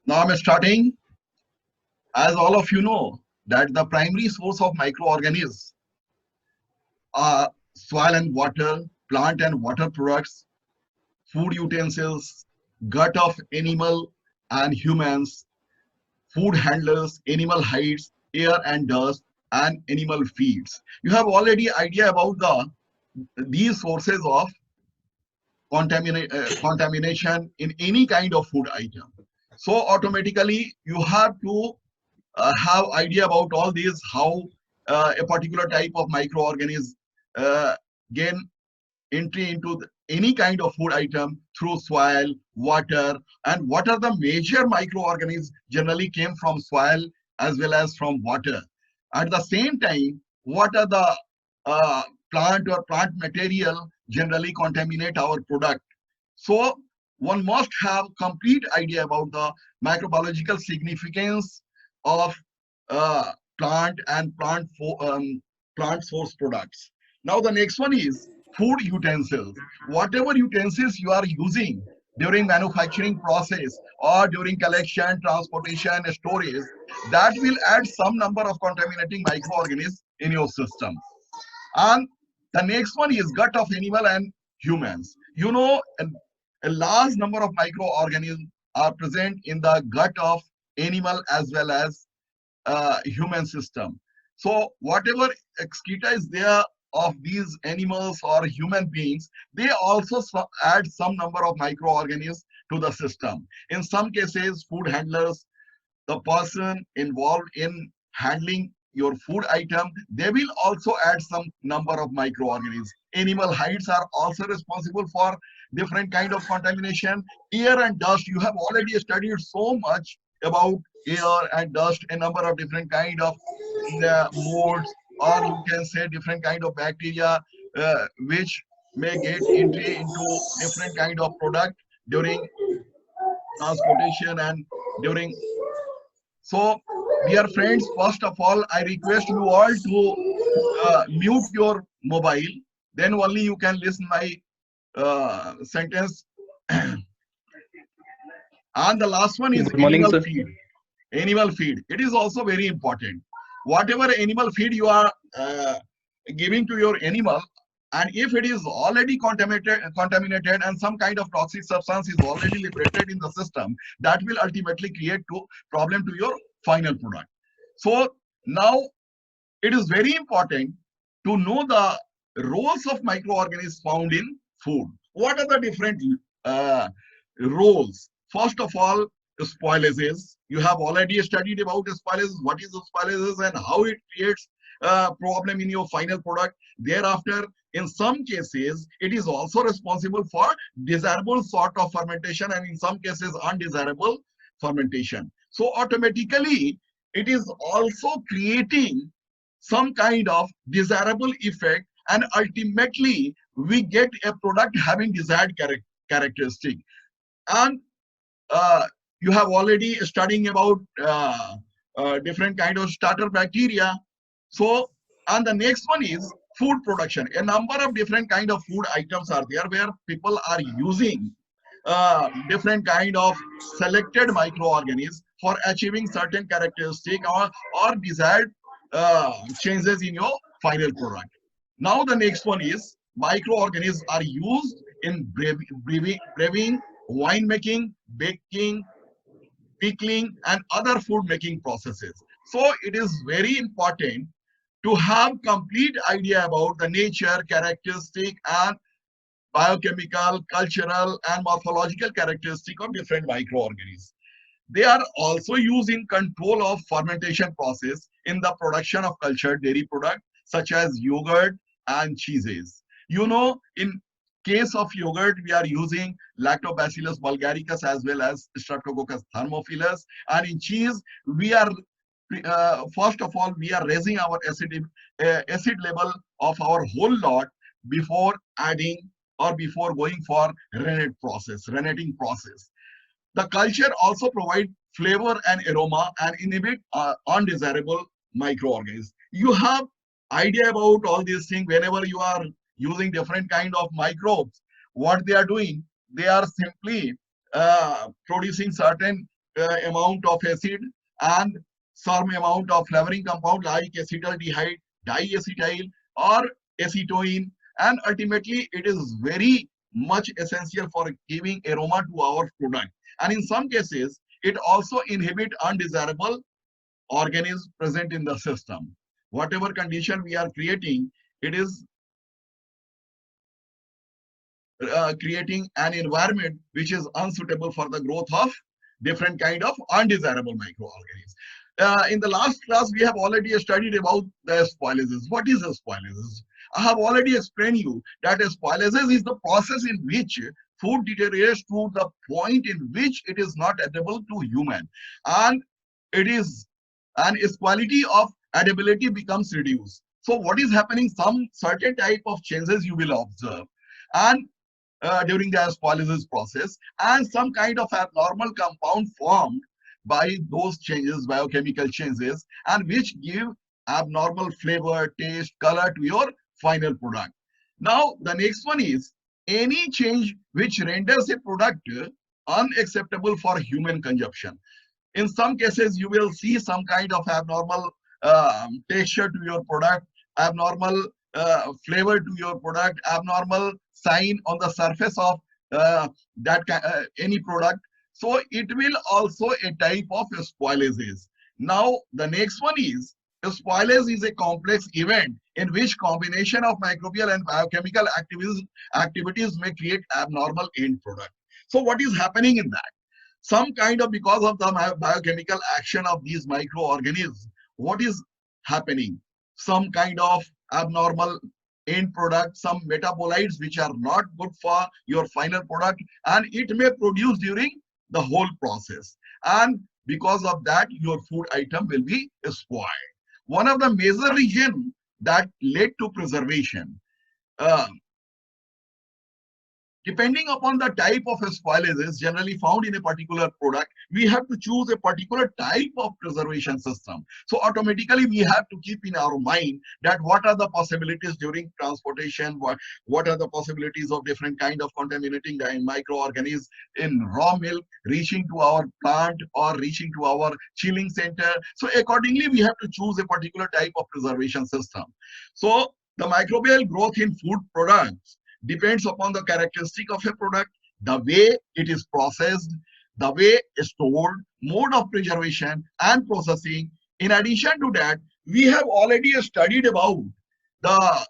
Now I'm starting. As all of you know, that the primary source of microorganisms are soil and water, plant and water products, food utensils, gut of animal and humans, food handlers, animal hides, air and dust, and animal feeds. You have already idea about these sources of contamination in any kind of food item. So automatically you have to have idea about all these, how a particular type of microorganism uh, gain entry into any kind of food item through soil, water, and what are the major microorganisms generally came from soil as well as from water. At the same time, what are the uh, plant or plant material generally contaminate our product. So one must have complete idea about the microbiological significance of uh, plant and plant source products. Now the next one is food utensils. Whatever utensils you are using during manufacturing process or during collection, transportation, storage, that will add some number of contaminating microorganisms in your system. And the next one is gut of animal and humans. You know, a large number of microorganisms are present in the gut of animal as well as human system. So whatever excreta is there of these animals or human beings, they also add some number of microorganisms to the system. In some cases, food handlers, the person involved in handling your food item, they will also add some number of microorganisms. Animal hides are also responsible for different kind of contamination. Air and dust, you have already studied so much about air and dust, a number of different kind of molds, or you can say different kind of bacteria which may get entry into different kind of product during transportation and during. So, dear friends, first of all, I request you all to mute your mobile. Then only you can listen my sentence. And the last one is Good morning, animal sir. feed. Animal feed. It is also very important. Whatever animal feed you are giving to your animal, and if it is already contaminated and some kind of toxic substance is already liberated in the system, that will ultimately create problem to your final product. So now it is very important to know the roles of microorganisms found in food. What are the different uh, roles? First of all, spoilages. You have already studied about spoilages, what is spoilages and how it creates a problem in your final product. Thereafter, in some cases, it is also responsible for desirable sort of fermentation and in some cases undesirable fermentation. So automatically, it is also creating some kind of desirable effect, and ultimately we get a product having desired characteristic. And uh, you have already studying about different kind of starter bacteria. So, and the next one is food production. A number of different kind of food items are there where people are using different kind of selected microorganisms for achieving certain characteristic or desired changes in your final product. Now the next one is microorganisms are used in brewing, wine making, baking, pickling, and other food making processes. So it is very important to have complete idea about the nature, characteristic, and biochemical, cultural, and morphological characteristic of different microorganisms. They are also used in control of fermentation process in the production of cultured dairy products such as yogurt and cheeses. You know, in case of yogurt, we are using Lactobacillus bulgaricus as well as Streptococcus thermophilus. And in cheese, we are first of all, we are raising our acid level of our whole lot before adding or before going for reneting process. The culture also provide flavor and aroma and inhibit undesirable microorganisms. You have idea about all these things whenever you are using different kind of microbes. What they are doing, they are simply producing certain amount of acid and some amount of flavoring compound like acetaldehyde, diacetyl, or acetoin, and ultimately it is very much essential for giving aroma to our product. And in some cases, it also inhibit undesirable organisms present in the system. Whatever condition we are creating, it is creating an environment which is unsuitable for the growth of different kind of undesirable microorganisms. In the last class, we have already studied about the spoilages. What is a spoilages? I have already explained you that a spoilages is the process in which food deteriorates to the point in which it is not edible to human, and it is, and its quality of edibility becomes reduced. So what is happening? Some certain type of changes you will observe, and during the spoilages process, and some kind of abnormal compound formed by those changes, biochemical changes, and which give abnormal flavor, taste, color to your final product. Now, the next one is any change which renders a product unacceptable for human consumption. In some cases, you will see some kind of abnormal texture to your product, abnormal flavor to your product, abnormal sign on the surface of any product. So it will also a type of spoilages. Now the next one is spoilage is a complex event in which combination of microbial and biochemical activities may create abnormal end product. So what is happening in that? Some kind of, because of the biochemical action of these microorganisms, what is happening? Some kind of abnormal end product, some metabolites which are not good for your final product, and it may produce during the whole process, and because of that your food item will be spoiled. One of the major reasons that led to preservation, uh, depending upon the type of spoilages generally found in a particular product, we have to choose a particular type of preservation system. So automatically we have to keep in our mind that what are the possibilities during transportation, what are the possibilities of different kind of contaminating microorganisms in raw milk reaching to our plant or reaching to our chilling center. So accordingly we have to choose a particular type of preservation system. So the microbial growth in food products depends upon the characteristic of a product, the way it is processed, the way it's stored, mode of preservation and processing. In addition to that, we have already studied about the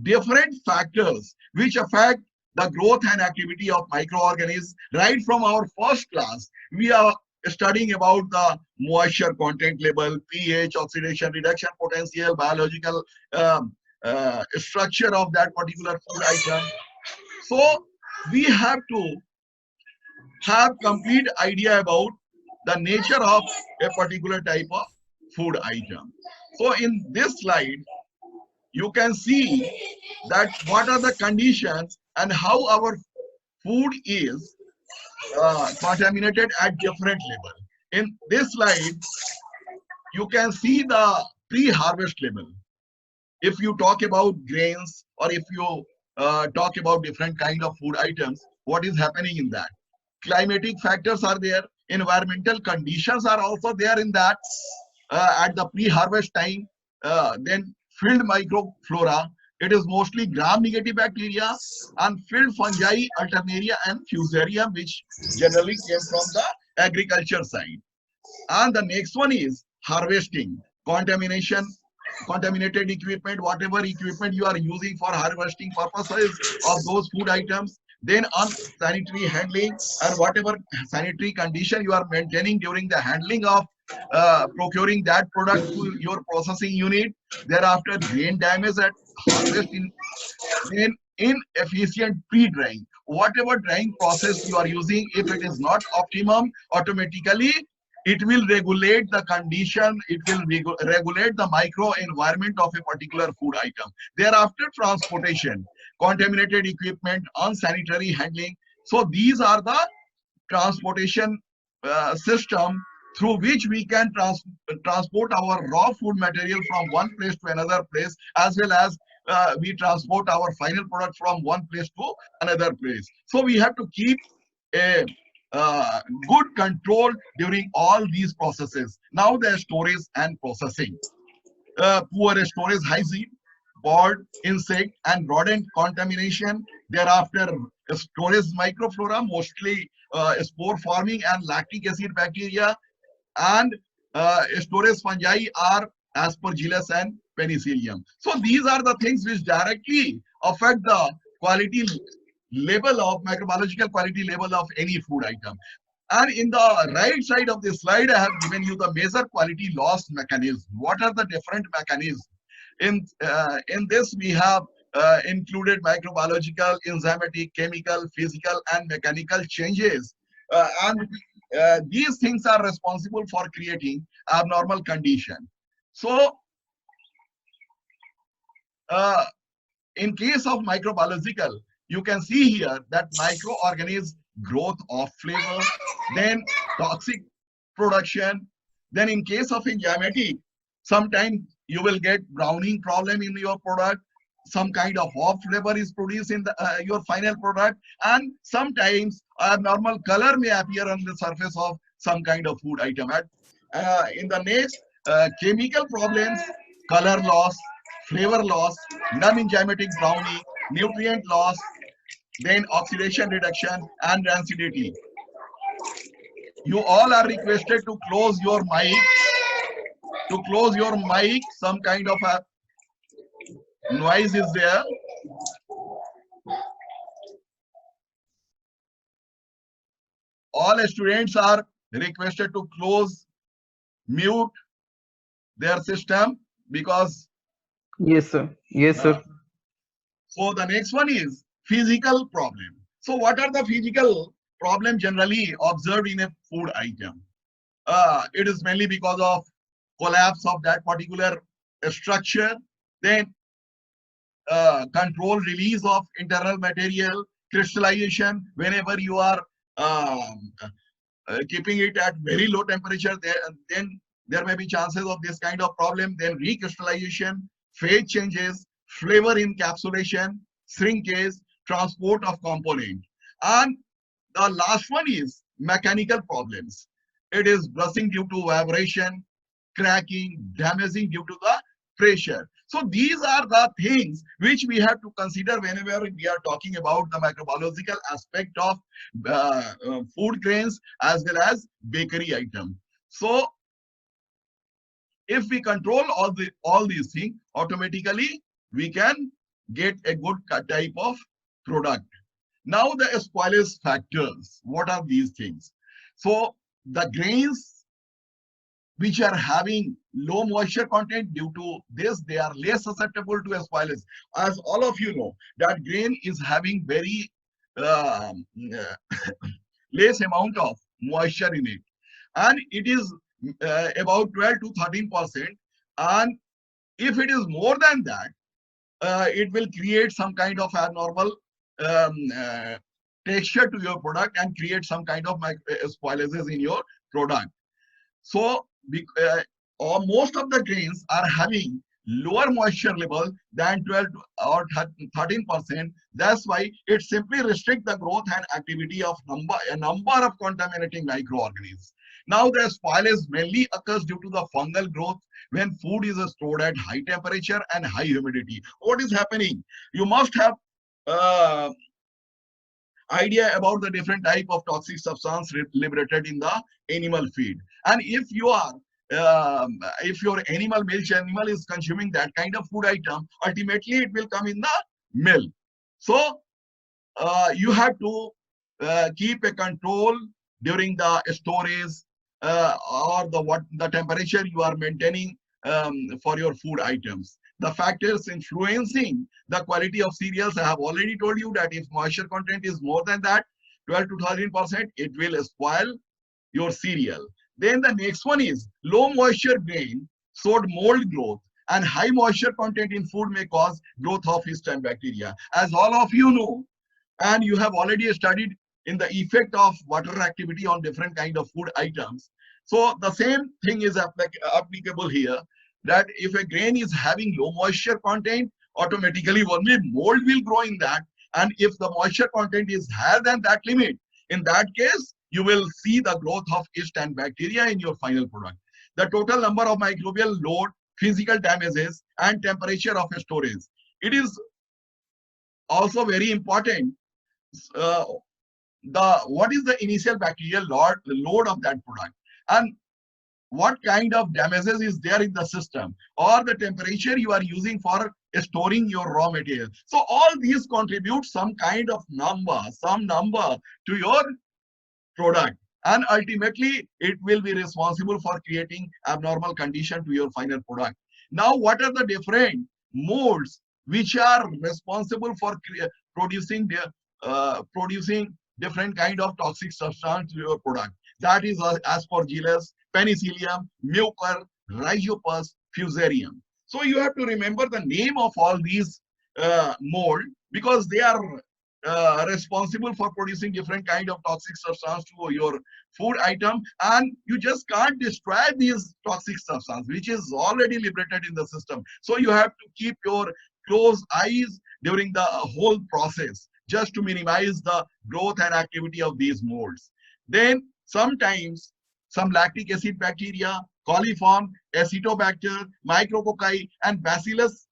different factors which affect the growth and activity of microorganisms. Right from our first class, we are studying about the moisture content level, pH, oxidation reduction potential, biological structure of that particular food item. So we have to have complete idea about the nature of a particular type of food item. So in this slide, you can see that what are the conditions and how our food is contaminated at different level. In this slide, you can see the pre-harvest level. If you talk about grains or if you talk about different kind of food items, what is happening in that? Climatic factors are there, environmental conditions are also there in that at the pre-harvest time. Then filled microflora, it is mostly gram-negative bacteria, and filled fungi, alternaria and fusarium, which generally came from the agriculture side. And the next one is harvesting, contamination, contaminated equipment, whatever equipment you are using for harvesting purposes of those food items, then unsanitary handling and whatever sanitary condition you are maintaining during the handling of procuring that product to your processing unit. Thereafter, grain damage at harvest, then inefficient pre-drying. Whatever drying process you are using, if it is not optimum, automatically it will regulate the condition, it will regulate the micro environment of a particular food item. Thereafter, transportation, contaminated equipment, unsanitary handling. So these are the transportation system through which we can transport our raw food material from one place to another place, as well as we transport our final product from one place to another place. So we have to keep a uh, good control during all these processes. Now the storage and processing. Poor storage hygiene, bird, insect, and rodent contamination. Thereafter, storage microflora, mostly spore forming and lactic acid bacteria, and storage fungi are Aspergillus and Penicillium. So these are the things which directly affect the quality level of microbiological quality level of any food item. And in the right side of the slide, I have given you the major quality loss mechanism. What are the different mechanisms? In this, we have included microbiological, enzymatic, chemical, physical, and mechanical changes. And these things are responsible for creating abnormal condition. So, uh, in case of microbiological, you can see here that microorganism growth of flavor, then toxic production. Then in case of enzymatic, sometimes you will get browning problem in your product. Some kind of off flavor is produced in your final product, and sometimes abnormal color may appear on the surface of some kind of food item. In the next, chemical problems, color loss, flavor loss, non-enzymatic browning, nutrient loss, then oxidation reduction and rancidity. You all are requested to close your mic. To close your mic, some kind of a noise is there. All students are requested to close, mute their system because Yes, sir. Yes, sir. so the next one is physical problem. So what are the physical problem generally observed in a food item? It is mainly because of collapse of that particular structure, then control release of internal material, crystallization whenever you are keeping it at very low temperature, then there may be chances of this kind of problem. Then recrystallization, phase changes, flavor encapsulation, shrinkage, transport of component. And the last one is mechanical problems. It is brushing due to vibration, cracking, damaging due to the pressure. So these are the things which we have to consider whenever we are talking about the microbiological aspect of food grains as well as bakery item. So if we control all these things, automatically we can get a good type of product. Now the spoilage factors. What are these things? So the grains which are having low moisture content, due to this they are less susceptible to spoilage. As all of you know, that grain is having very less amount of moisture in it, and it is about 12 to 13%. And if it is more than that, it will create some kind of abnormal um, uh, texture to your product and create some kind of spoilages in your product. So most of the grains are having lower moisture level than 12 or 13%. That's why it simply restricts the growth and activity of a number of contaminating microorganisms. Now the spoilage mainly occurs due to the fungal growth when food is stored at high temperature and high humidity. What is happening? You must have uh, idea about the different type of toxic substance liberated in the animal feed. And if your animal, milk animal is consuming that kind of food item, ultimately it will come in the milk. So you have to keep a control during the storage or the temperature you are maintaining for your food items. The factors influencing the quality of cereals, I have already told you that if moisture content is more than that, 12 to 13%, it will spoil your cereal. Then the next one is low moisture grain showed mold growth, and high moisture content in food may cause growth of yeast and bacteria. As all of you know, and you have already studied in the effect of water activity on different kind of food items. So the same thing is applicable here, that if a grain is having low moisture content, automatically only mold will grow in that. And if the moisture content is higher than that limit, in that case, you will see the growth of yeast and bacteria in your final product. The total number of microbial load, physical damages, and temperature of storage. It is also very important. Uh, what is the initial bacterial load of that product, and what kind of damages is there in the system, or the temperature you are using for storing your raw material. So all these contribute some kind of number, some number to your product, and ultimately it will be responsible for creating abnormal condition to your final product. Now, what are the different molds which are responsible for producing producing different kind of toxic substance to your product? That is Aspergillus, Penicillium, Mucor, Rhizopus, Fusarium. So you have to remember the name of all these mold, because they are responsible for producing different kind of toxic substance to your food item, and you just can't destroy these toxic substance which is already liberated in the system. So you have to keep your close eyes during the whole process, just to minimize the growth and activity of these molds. Then sometimes some lactic acid bacteria, coliform, acetobacter, micrococci, and bacillus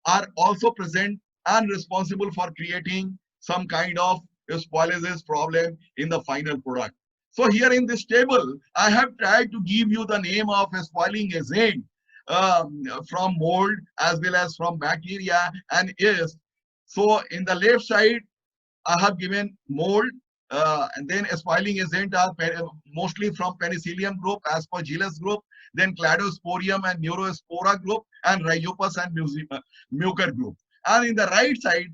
are also present and responsible for creating some kind of spoilage problem in the final product. So here in this table, I have tried to give you the name of a spoiling agent from mold as well as from bacteria and yeast. So in the left side, I have given mold, and then spoiling agent are mostly from Penicillium group, Aspergillus group, then Cladosporium and Neurospora group, and Rhizopus and Mucor group. And in the right side,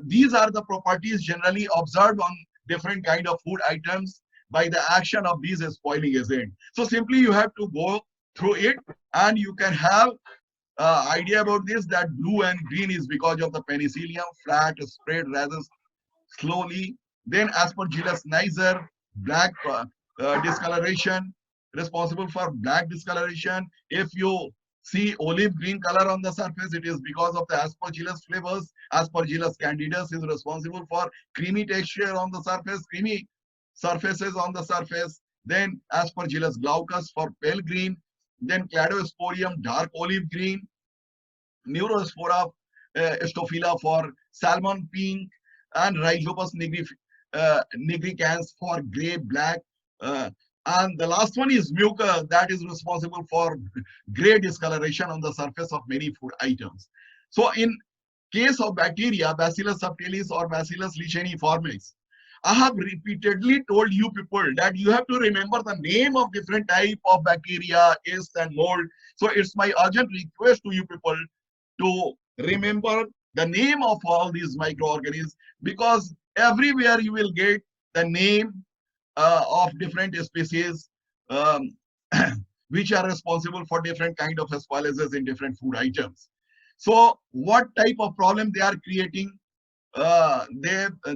these are the properties generally observed on different kind of food items by the action of these spoiling agent. So simply you have to go through it, and you can have idea about this, that blue and green is because of the Penicillium, flat, spread rather slowly. Then Aspergillus niger, black discoloration, responsible for black discoloration. If you see olive green color on the surface, it is because of the Aspergillus flavors. Aspergillus candidus is responsible for creamy texture on the surface, creamy surfaces on the surface. Then Aspergillus glaucus for pale green. Then Cladosporium, dark olive green. Neurospora stophila for salmon pink, and Rhizopus nigricans for gray black. And the last one is Mucor, that is responsible for gray discoloration on the surface of many food items. So in case of bacteria, Bacillus subtilis or Bacillus licheniformis, I have repeatedly told you people that you have to remember the name of different type of bacteria, yeast and mold. So it's my urgent request to you people to remember the name of all these microorganisms, because everywhere you will get the name of different species which are responsible for different kind of spoilages in different food items. So what type of problem they are creating?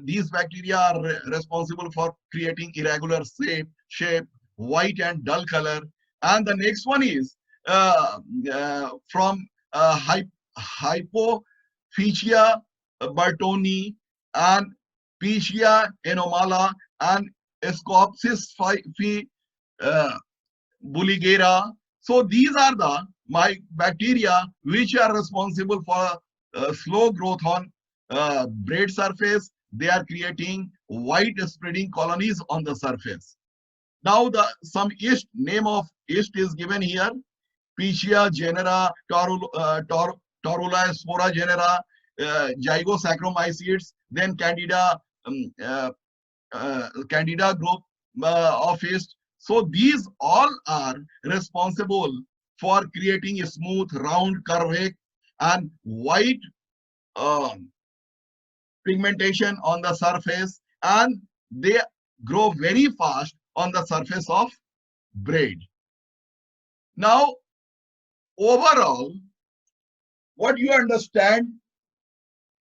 These bacteria are responsible for creating irregular shape, white and dull color. And the next one is from Hypophagia bartoni and Pichia anomala and Scopsis buligera. So these are the bacteria which are responsible for slow growth on bread surface. They are creating white spreading colonies on the surface. Now some yeast, name of yeast is given here. Pichia genera, Torula spora genera, Zygosaccharomycetes, then Candida group of yeast. So these all are responsible for creating a smooth, round, curved, and white pigmentation on the surface, and they grow very fast on the surface of bread. Now, overall, what you understand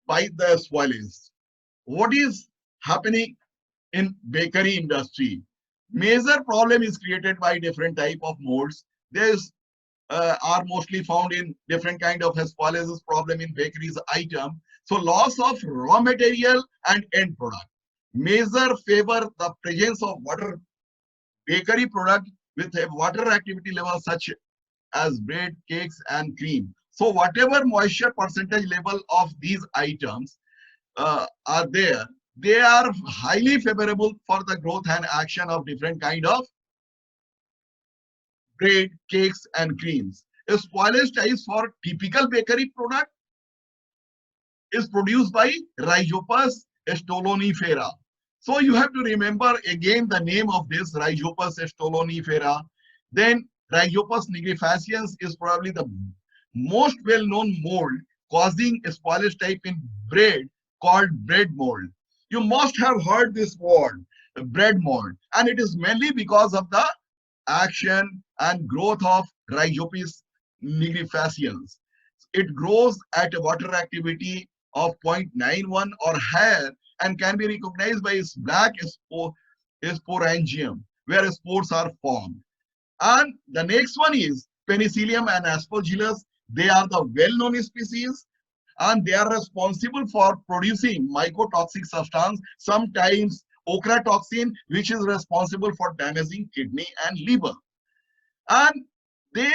by the spoilage? What is happening in bakery industry? Major problem is created by different type of molds. There's are mostly found in different kind of spoilages problem in bakeries item. So loss of raw material and end product. Measure favor the presence of water bakery product with a water activity level such as bread, cakes, and cream. So whatever moisture percentage level of these items are there, they are highly favorable for the growth and action of different kind of bread, cakes, and creams. A spoilage type for typical bakery product is produced by Rhizopus stolonifera. So you have to remember again the name of this Rhizopus stolonifera. Then Rhizopus nigrifaciens is probably the most well-known mold causing a spoilage type in bread called bread mold. You must have heard this word, bread mold, and it is mainly because of the action and growth of Rhizopus nigrifaciens. It grows at a water activity of 0.91 or higher and can be recognized by its black sporangium, where spores are formed. And the next one is Penicillium and Aspergillus. They are the well-known species and they are responsible for producing mycotoxic substance, sometimes ochratoxin, which is responsible for damaging kidney and liver. And they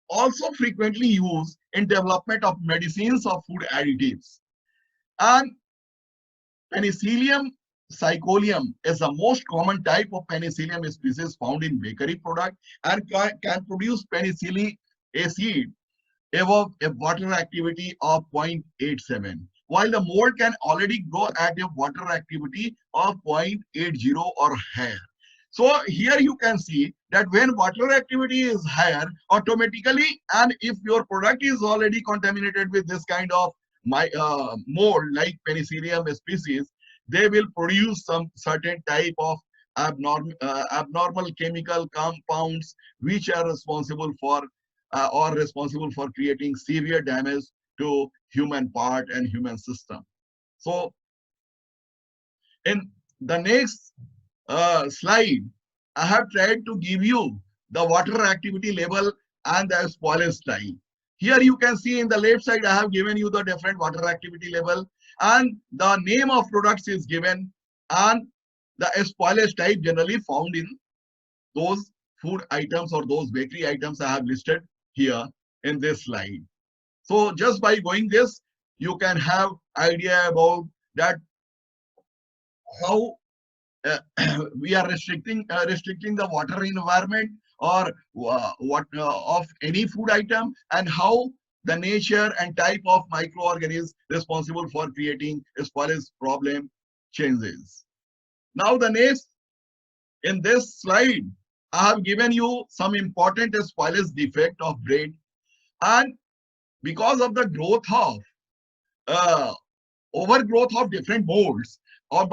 also frequently used in development of medicines or food additives. And Penicillium psycholium is the most common type of Penicillium species found in bakery product and can produce penicillin acid above a water activity of 0.87, while the mold can already grow at a water activity of 0.80 or higher. So here you can see that when water activity is higher, automatically, and if your product is already contaminated with this kind of mold like Penicillium species, they will produce some certain type of abnormal chemical compounds which are responsible for creating severe damage to human part and human system. So in the next slide, I have tried to give you the water activity level and the spoilage style. Here you can see in the left side, I have given you the different water activity level and the name of products is given and the spoilage type generally found in those food items or those bakery items I have listed here in this slide. So just by going this, you can have idea about that how we are restricting the water environment or what of any food item and how the nature and type of microorganisms responsible for creating a spoilage problem changes. Now the next, in this slide, I have given you some important spoilage defect of bread, and because of the growth of uh, overgrowth of different molds or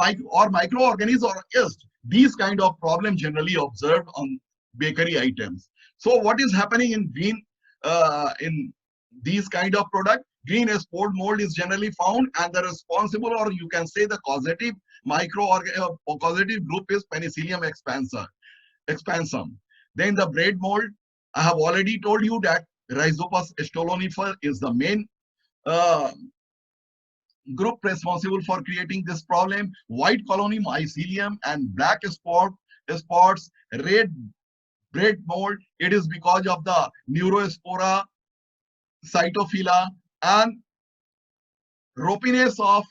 microorganisms or yeast, these kind of problems generally observed on bakery items. So what is happening in green in these kind of product? Green spore mold is generally found, and the responsible, or you can say the causative causative group is Penicillium expansum. Then the bread mold, I have already told you that Rhizopus stolonifer is the main uh, group responsible for creating this problem. White colony mycelium and black spots, red bread mold. It is because of the Neurospora cytophila and ropiness of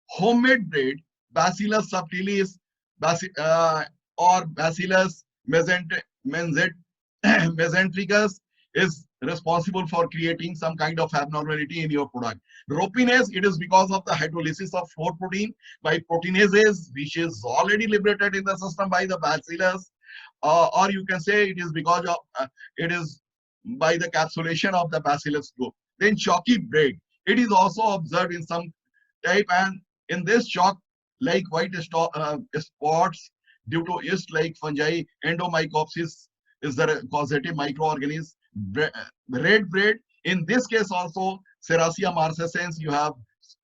homemade bread, Bacillus subtilis, or Bacillus mesentericus is responsible for creating some kind of abnormality in your product. Ropinase, it is because of the hydrolysis of 4 protein by proteinases, which is already liberated in the system by the bacillus, or you can say it is because of it is by the capsulation of the bacillus group. Then chalky bread, it is also observed in some type, and in this chalk like white spots due to yeast like fungi, endomycopsis is the causative microorganism. Red bread, in this case also Serratia marcescens, you have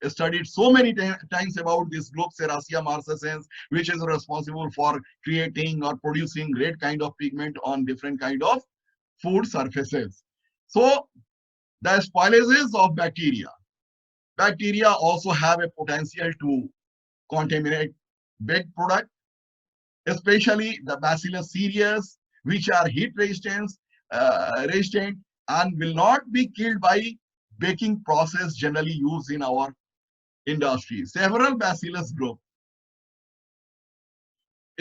studied so many times about this group Serratia marcescens, which is responsible for creating or producing red kind of pigment on different kind of food surfaces. So the spoilages of bacteria also have a potential to contaminate baked product, especially the Bacillus cereus, which are heat resistant and will not be killed by baking process generally used in our industry. Several Bacillus group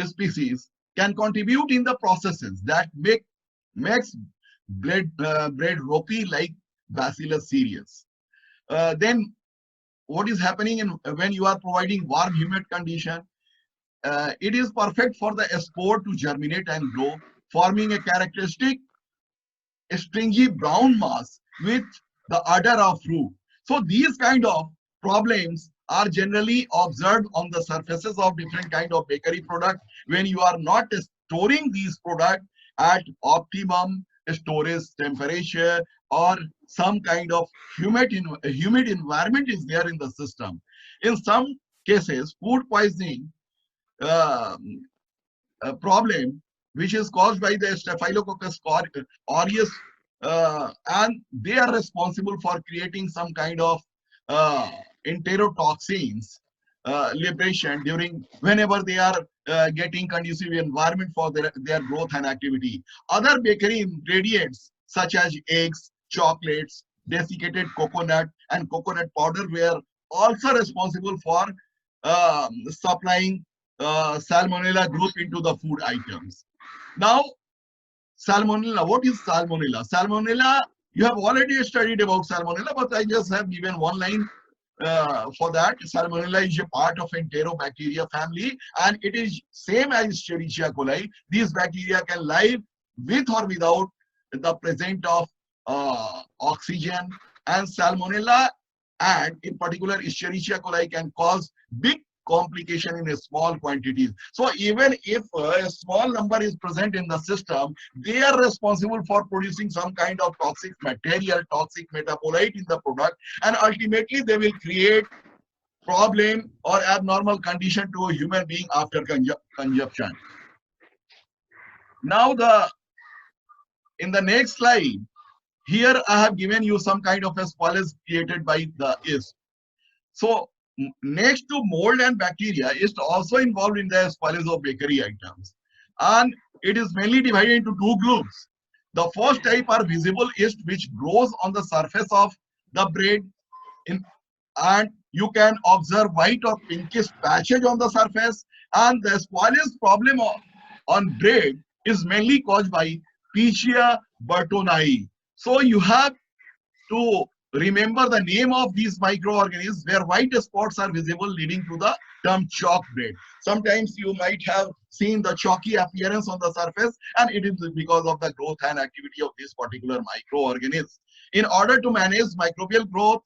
species can contribute in the processes that makes bread ropey like Bacillus cereus. Then what is happening when you are providing warm humid condition? It is perfect for the spore to germinate and grow, forming a characteristic stringy brown mass with the odor of fruit. So these kind of problems are generally observed on the surfaces of different kind of bakery product when you are not storing these products at optimum storage temperature, or some kind of humid environment is there in the system. In some cases, food poisoning problem, which is caused by the Staphylococcus aureus, and they are responsible for creating some kind of enterotoxins liberation during whenever they are getting conducive environment for their growth and activity. Other bakery ingredients such as eggs, chocolates, desiccated coconut, and coconut powder were also responsible for supplying salmonella group into the food items. Now, salmonella, what is salmonella? Salmonella, you have already studied about salmonella, but I just have given one line for that. Salmonella is a part of Enterobacteria family, and it is same as Escherichia coli. These bacteria can live with or without the presence of oxygen, and salmonella, and in particular Escherichia coli, can cause big complication in a small quantities. So even if a small number is present in the system, they are responsible for producing some kind of toxic material, toxic metabolite in the product, and ultimately they will create problem or abnormal condition to a human being after consumption. Now in the next slide, here I have given you some kind of a spoilage created by the yeast. So next to mold and bacteria, is also involved in the spoilage of bakery items, and it is mainly divided into two groups. The first type are visible yeast, which grows on the surface of the bread, and you can observe white or pinkish patches on the surface. And the spoilage problem on bread is mainly caused by Pichia burtonii. So you have to remember the name of these microorganisms where white spots are visible, leading to the term chalk bread. Sometimes you might have seen the chalky appearance on the surface, and it is because of the growth and activity of this particular microorganism. In order to manage microbial growth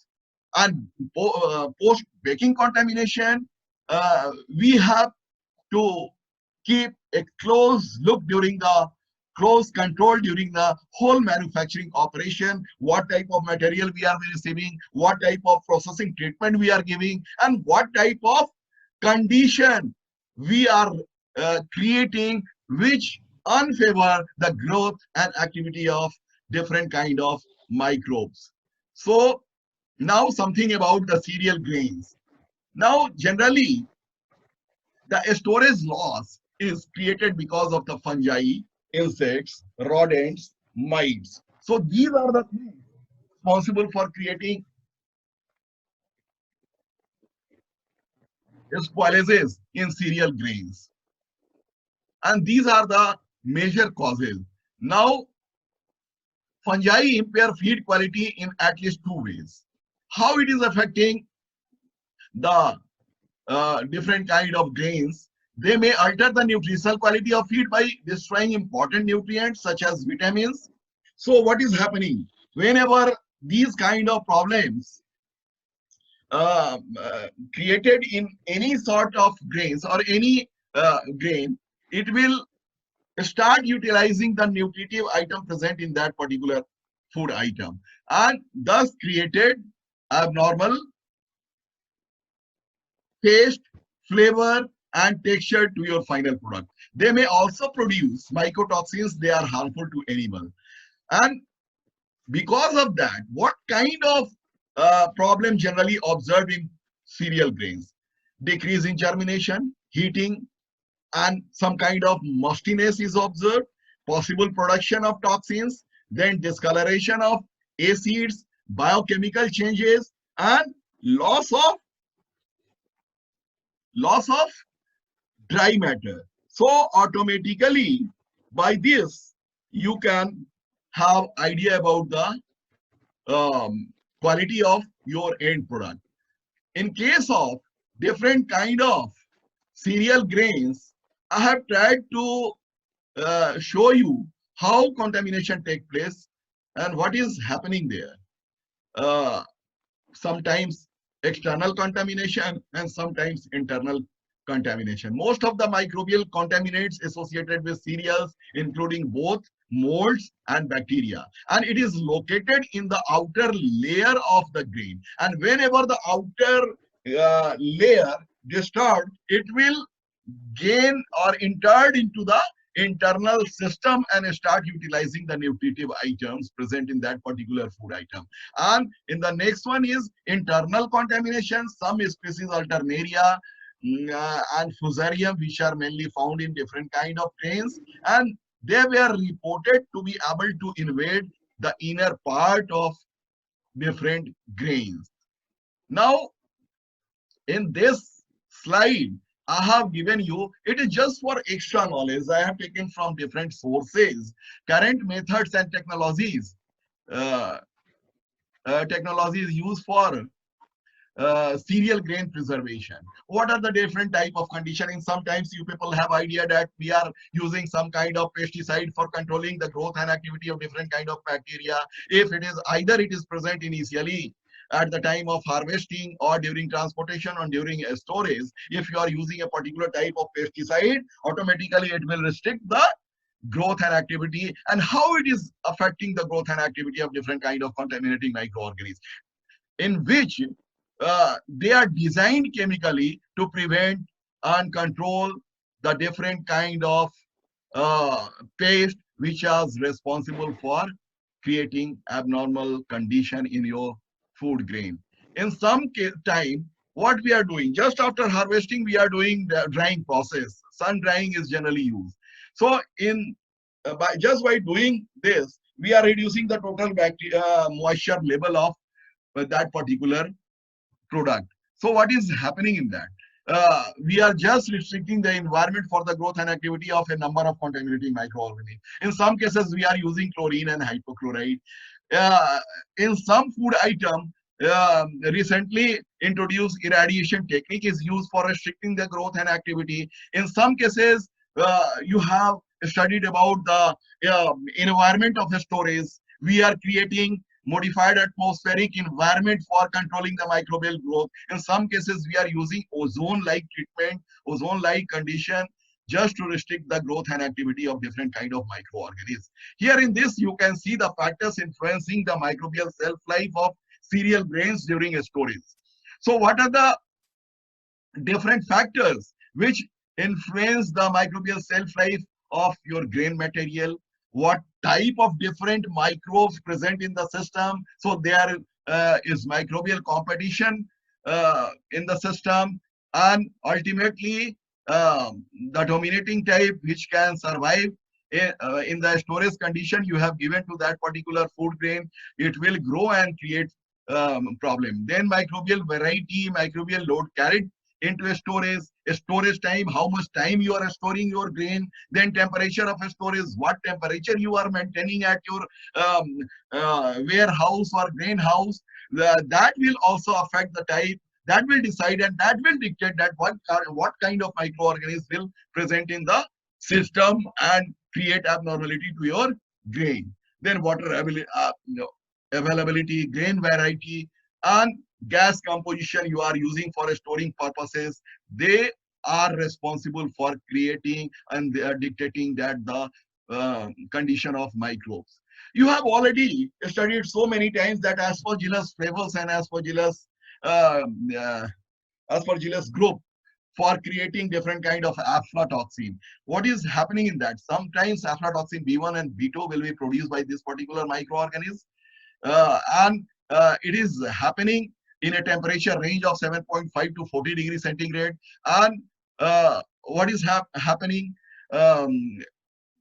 and post baking contamination, we have to keep a close look during the close control during the whole manufacturing operation, what type of material we are receiving, what type of processing treatment we are giving, and what type of condition we are creating, which unfavor the growth and activity of different kind of microbes. So now something about the cereal grains. Now generally the storage loss is created because of the fungi, insects, rodents, mites. So these are the things responsible for creating spoilages in cereal grains. And these are the major causes. Now, fungi impair feed quality in at least two ways. How it is affecting the different kind of grains? They may alter the nutritional quality of feed by destroying important nutrients such as vitamins. So what is happening? Whenever these kind of problems created in any sort of grains or any grain, it will start utilizing the nutritive item present in that particular food item, and thus created abnormal taste, flavor, and texture to your final product. They may also produce mycotoxins. They are harmful to animals. And because of that, what kind of problem generally observed in cereal grains? Decrease in germination, heating, and some kind of mustiness is observed, possible production of toxins, then discoloration of acids, biochemical changes, and loss of loss of dry matter. So automatically by this you can have idea about the quality of your end product. In case of different kind of cereal grains, I have tried to show you how contamination take place and what is happening there. Uh, Sometimes external contamination and sometimes internal contamination. Most of the microbial contaminants associated with cereals, including both molds and bacteria, and it is located in the outer layer of the grain. And whenever the outer layer disturbed, it will gain or entered into the internal system and start utilizing the nutritive items present in that particular food item. And in the next one is internal contamination. Some species Alternaria and Fusarium, which are mainly found in different kind of grains, and they were reported to be able to invade the inner part of different grains. Now in this slide I have given you, it is just for extra knowledge. I have taken from different sources current methods and uh, technologies used for cereal grain preservation. What are the different type of conditioning? Sometimes you people have idea that we are using some kind of pesticide for controlling the growth and activity of different kind of bacteria. If it is either it is present initially at the time of harvesting or during transportation or during storage, if you are using a particular type of pesticide, automatically it will restrict the growth and activity, and how it is affecting the growth and activity of different kind of contaminating microorganisms, in which they are designed chemically to prevent and control the different kind of pest which are responsible for creating abnormal condition in your food grain. In some time, what we are doing, just after harvesting, we are doing the drying process. Sun drying is generally used. So in by doing this, we are reducing the total bacteria moisture level of that particular product. So what is happening in that? We are just restricting the environment for the growth and activity of a number of contaminating microorganisms. In some cases, we are using chlorine and hypochlorite. Uh, in some food item, recently introduced irradiation technique is used for restricting the growth and activity. In some cases, you have studied about the environment of the storage. We are creating modified atmospheric environment for controlling the microbial growth. In some cases, we are using ozone-like treatment, ozone-like condition, just to restrict the growth and activity of different kind of microorganisms. Here in this, you can see the factors influencing the microbial shelf life of cereal grains during storage. So what are the different factors which influence the microbial shelf life of your grain material? What type of different microbes present in the system? So there is microbial competition in the system, and ultimately the dominating type which can survive in the storage condition you have given to that particular food grain, it will grow and create problem. Then microbial variety, microbial load carried into storage time, how much time you are storing your grain, then temperature of storage, what temperature you are maintaining at your warehouse or grain house, that will also affect the type, that will decide and that will dictate that what kind of microorganisms will present in the system and create abnormality to your grain. Then water availability, grain variety, and gas composition you are using for storing purposes, they are responsible for creating and they are dictating that the condition of microbes. You have already studied so many times that Aspergillus flavus and uh, uh, Aspergillus group for creating different kind of aflatoxin. What is happening in that? Sometimes aflatoxin B1 and B2 will be produced by this particular microorganism, and it is happening in a temperature range of 7.5 to 40 degrees centigrade, and what is happening? Um,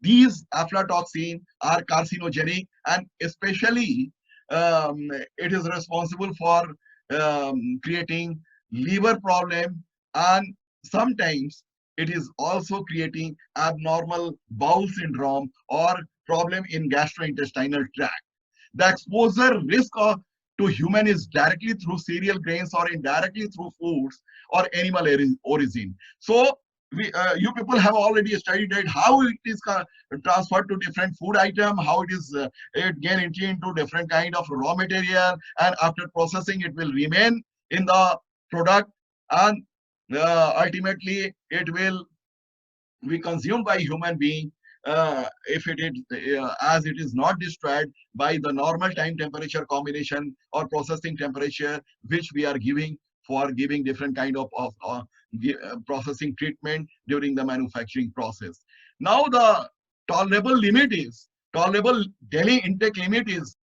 these aflatoxin are carcinogenic, and especially it is responsible for creating liver problem, and sometimes it is also creating abnormal bowel syndrome or problem in gastrointestinal tract. The exposure risk to human is directly through cereal grains or indirectly through foods or animal origin. So you people have already studied it, how it is transferred to different food item, how it is it get into different kind of raw material, and after processing it will remain in the product, and ultimately it will be consumed by human being if it is as it is not destroyed by the normal time temperature combination or processing temperature which we are giving for giving different kind of processing treatment during the manufacturing process. Now the tolerable limit is tolerable daily intake limit is